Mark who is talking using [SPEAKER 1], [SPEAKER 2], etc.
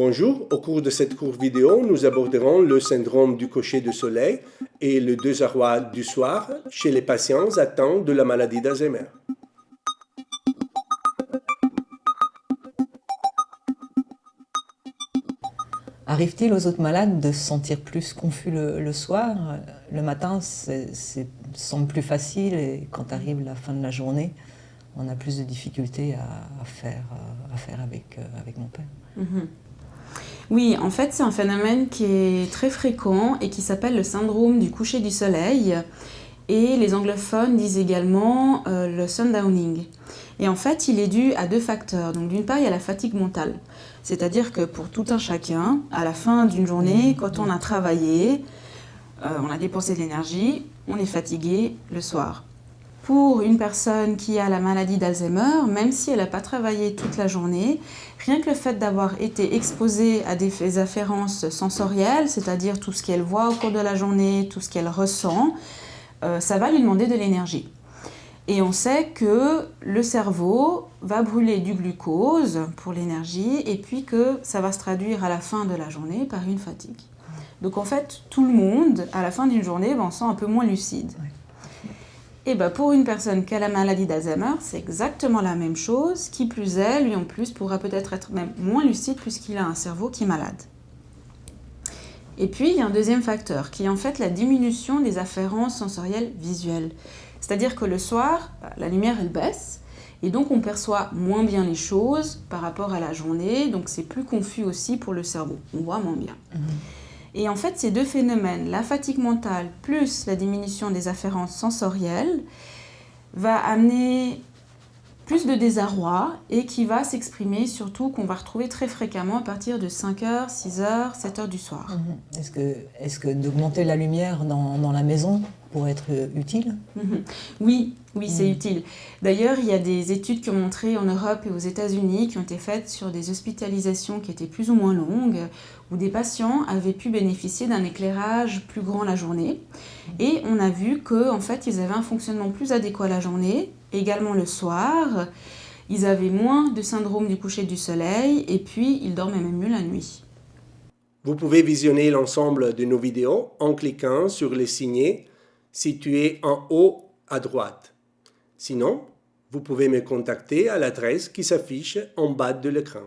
[SPEAKER 1] Bonjour, au cours de cette courte vidéo, nous aborderons le syndrome du coucher du soleil et le désarroi du soir chez les patients atteints de la maladie d'Alzheimer.
[SPEAKER 2] Arrive-t-il aux autres malades de se sentir plus confus le soir? Le matin, semble plus facile et quand arrive la fin de la journée, on a plus de difficultés à faire avec mon père.
[SPEAKER 3] Oui, en fait, c'est un phénomène qui est très fréquent et qui s'appelle le syndrome du coucher du soleil. Et les anglophones disent également le sundowning. Et en fait, il est dû à deux facteurs. Donc d'une part, il y a la fatigue mentale. C'est-à-dire que pour tout un chacun, à la fin d'une journée, quand on a travaillé, on a dépensé de l'énergie, on est fatigué le soir. Pour une personne qui a la maladie d'Alzheimer, même si elle n'a pas travaillé toute la journée, rien que le fait d'avoir été exposée à des afférences sensorielles, c'est-à-dire tout ce qu'elle voit au cours de la journée, tout ce qu'elle ressent, ça va lui demander de l'énergie. Et on sait que le cerveau va brûler du glucose pour l'énergie et puis que ça va se traduire à la fin de la journée par une fatigue. Donc en fait, tout le monde, à la fin d'une journée, on se sent un peu moins lucide. Et pour une personne qui a la maladie d'Alzheimer, c'est exactement la même chose. Qui plus est, lui en plus pourra peut-être être même moins lucide puisqu'il a un cerveau qui est malade. Et puis, il y a un deuxième facteur qui est en fait la diminution des afférences sensorielles visuelles. C'est-à-dire que le soir, la lumière, elle baisse, et donc on perçoit moins bien les choses par rapport à la journée, donc c'est plus confus aussi pour le cerveau, on voit moins bien. Et en fait, ces deux phénomènes, la fatigue mentale plus la diminution des afférences sensorielles, va amener plus de désarroi et qui va s'exprimer surtout qu'on va retrouver très fréquemment à partir de 5h, 6h, 7h du soir.
[SPEAKER 2] Est-ce que d'augmenter la lumière dans la maison pourrait être utile?
[SPEAKER 3] Oui, c'est utile. D'ailleurs, il y a des études qui ont montré en Europe et aux États-Unis qui ont été faites sur des hospitalisations qui étaient plus ou moins longues, où des patients avaient pu bénéficier d'un éclairage plus grand la journée. Et on a vu qu'en fait, ils avaient un fonctionnement plus adéquat la journée, également le soir. Ils avaient moins de syndrome du coucher du soleil et puis ils dormaient même mieux la nuit.
[SPEAKER 1] Vous pouvez visionner l'ensemble de nos vidéos en cliquant sur les signets situés en haut à droite. Sinon, vous pouvez me contacter à l'adresse qui s'affiche en bas de l'écran.